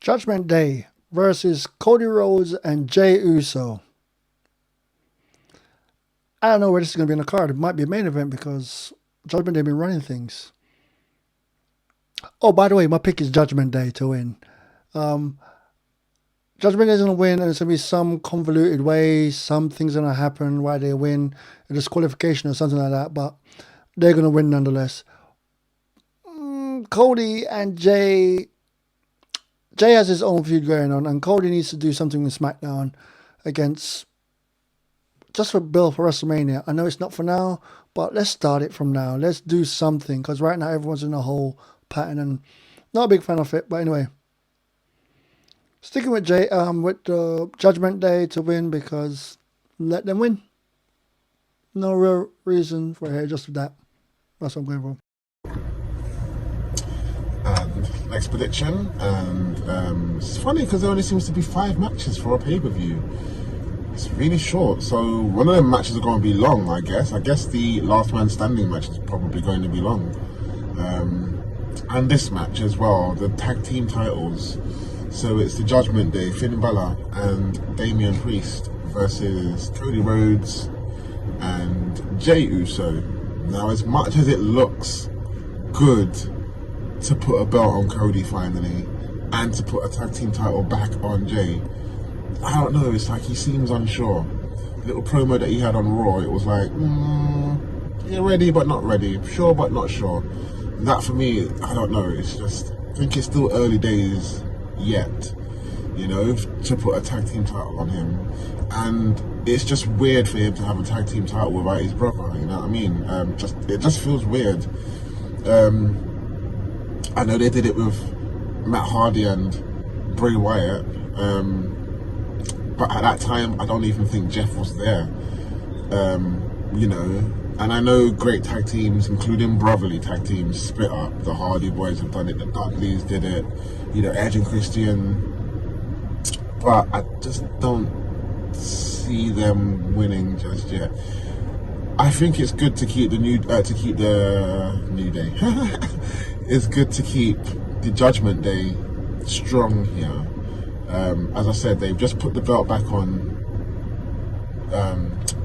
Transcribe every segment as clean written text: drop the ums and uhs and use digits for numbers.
Judgment Day versus Cody Rhodes and Jey Uso. I don't know where this is going to be in the card. It might be a main event because Judgment Day been running things. Oh, by the way, my pick is Judgment Day to win. Judgment Day is going to win, and it's going to be some convoluted way. Some things are going to happen why they win, a disqualification or something like that, but they're going to win nonetheless. Cody and Jey. Jey has his own feud going on, and Cody needs to do something with SmackDown against, just for Bill for WrestleMania. I know it's not for now, but let's start it from now. Let's do something, because right now everyone's in a whole pattern, and not a big fan of it. But anyway, sticking with with the Judgment Day to win, because let them win. No real reason for here, just that. That's what I'm going for. And next prediction, and it's funny because there only seems to be 5 matches for a pay-per-view. It's really short, so one of them matches are going to be long, I guess. I guess the last man standing match is probably going to be long. And this match as well, the tag team titles. So it's the Judgment Day, Finn Balor and Damien Priest versus Cody Rhodes and Jey Uso. Now, as much as it looks good to put a belt on Cody finally and to put a tag team title back on Jey, I don't know, it's like he seems unsure. The little promo that he had on Raw, it was like, you're ready but not ready, sure but not sure. That for me, I don't know, it's just, I think it's still early days yet, you know, to put a tag team title on him. And it's just weird for him to have a tag team title without his brother, you know what I mean? It just feels weird. I know they did it with Matt Hardy and Bray Wyatt, but at that time I don't even think Jeff was there, you know. And I know great tag teams, including brotherly tag teams, split up. The Hardy Boys have done it, the Dudleys did it, you know, Edge and Christian. But I just don't see them winning just yet. I think it's good to keep the New Day. It's good to keep the Judgment Day strong here. As I said, they've just put the belt back on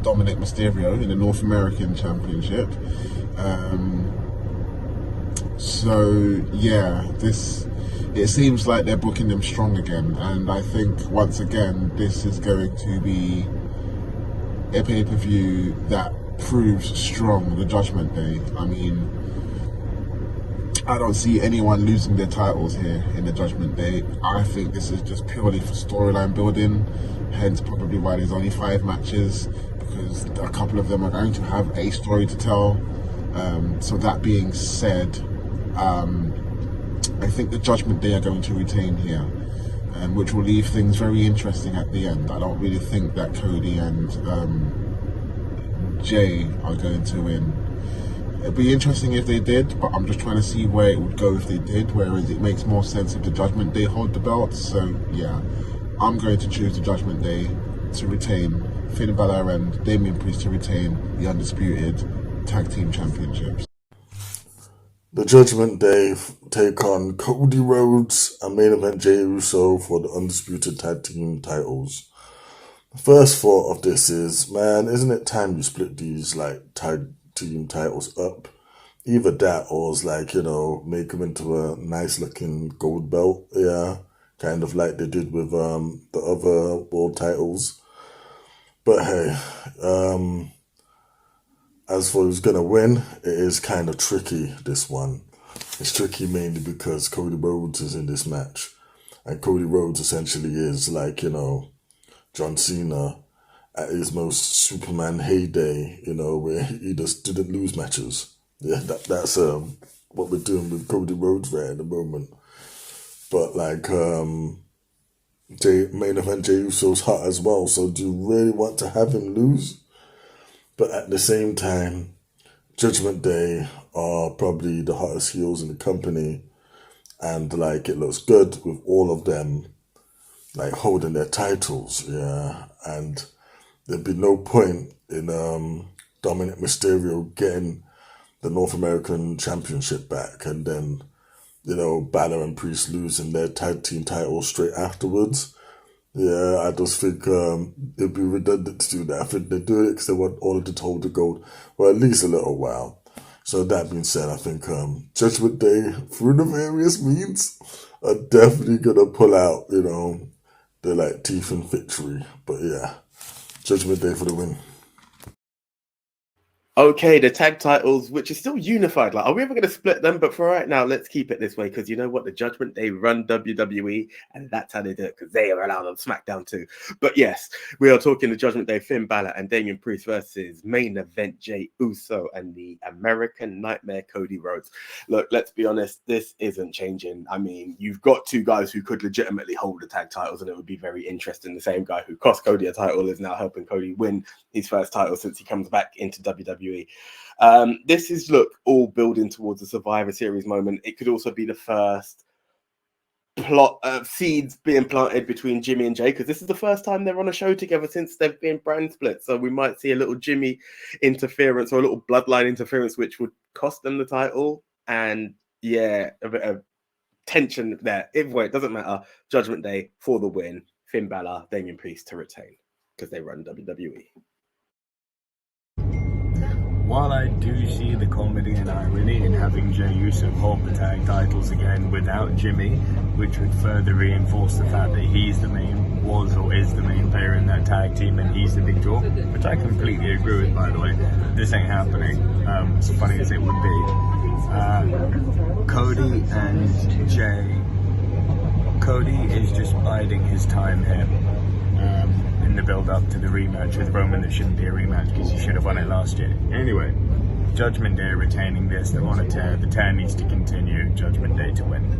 Dominic Mysterio in the North American Championship. So yeah, it seems like they're booking them strong again, and I think once again this is going to be a pay-per-view that proves strong, the Judgment Day. I mean, I don't see anyone losing their titles here in the Judgment Day. I think this is just purely for storyline building, hence probably why there's only 5 matches, because a couple of them are going to have a story to tell. So that being said, I think the Judgment Day are going to retain here, which will leave things very interesting at the end. I don't really think that Cody and Jey are going to win. It'd be interesting if they did, but I'm just trying to see where it would go if they did, whereas it makes more sense if the Judgment Day hold the belts. So yeah, I'm going to choose the Judgment Day to retain, Finn Balor and Damien Priest to retain the undisputed tag team championships. The Judgment Day take on Cody Rhodes and main event Jey Uso for the undisputed tag team titles. The first thought of this is, man, isn't it time you split these like tag team titles up? Either that or it's like, you know, make them into a nice looking gold belt, yeah, kind of like they did with the other world titles. But hey, as for who's gonna win, it is kind of tricky, this one. It's tricky mainly because Cody Rhodes is in this match, and Cody Rhodes essentially is like, you know, John Cena at his most Superman heyday, you know, where he just didn't lose matches. Yeah, that's what we're doing with Cody Rhodes right at the moment. But like main event Jey Uso's hot as well, so do you really want to have him lose? But at the same time, Judgment Day are probably the hottest heels in the company, and like it looks good with all of them like holding their titles, yeah, and there'd be no point in Dominic Mysterio getting the North American Championship back and then Balor and Priest losing their tag team titles straight afterwards. Yeah, I just think it'd be redundant to do that. I think they do it because they want all of the hold the gold for at least a little while. So that being said, I think Judgment Day, through the various means, are definitely gonna pull out, the teeth and victory. But yeah, Judgment Day for the win. Okay, the tag titles, which is still unified. Like, are we ever going to split them? But for right now, let's keep it this way because you know what? The Judgment Day run WWE, and that's how they do it because they are allowed on SmackDown too. But yes, we are talking the Judgment Day, Finn Balor and Damien Priest versus main event Jey Uso and the American Nightmare Cody Rhodes. Look, let's be honest, this isn't changing. I mean, you've got two guys who could legitimately hold the tag titles, and it would be very interesting. The same guy who cost Cody a title is now helping Cody win his first title since he comes back into WWE. This is, look, all building towards a Survivor Series moment. It could also be the first plot seeds being planted between Jimmy and Jey, because this is the first time they're on a show together since they've been brand split. So we might see a little Jimmy interference or a little bloodline interference, which would cost them the title. And yeah, a bit of tension there. Either way, it doesn't matter. Judgment Day for the win. Finn Balor, Damien Priest to retain because they run WWE. While I do see the comedy and irony in having Jey Uso hold the tag titles again without Jimmy, which would further reinforce the fact that he's the main, was or is the main player in that tag team and he's the big draw, which I completely agree with, by the way. This ain't happening, as funny as it would be. Cody and Jey. Cody is just biding his time here. In the build-up to the rematch with Roman. That shouldn't be a rematch because he should have won it last year. Anyway, Judgment Day retaining this. They're on a tear. The tear needs to continue. Judgment Day to win.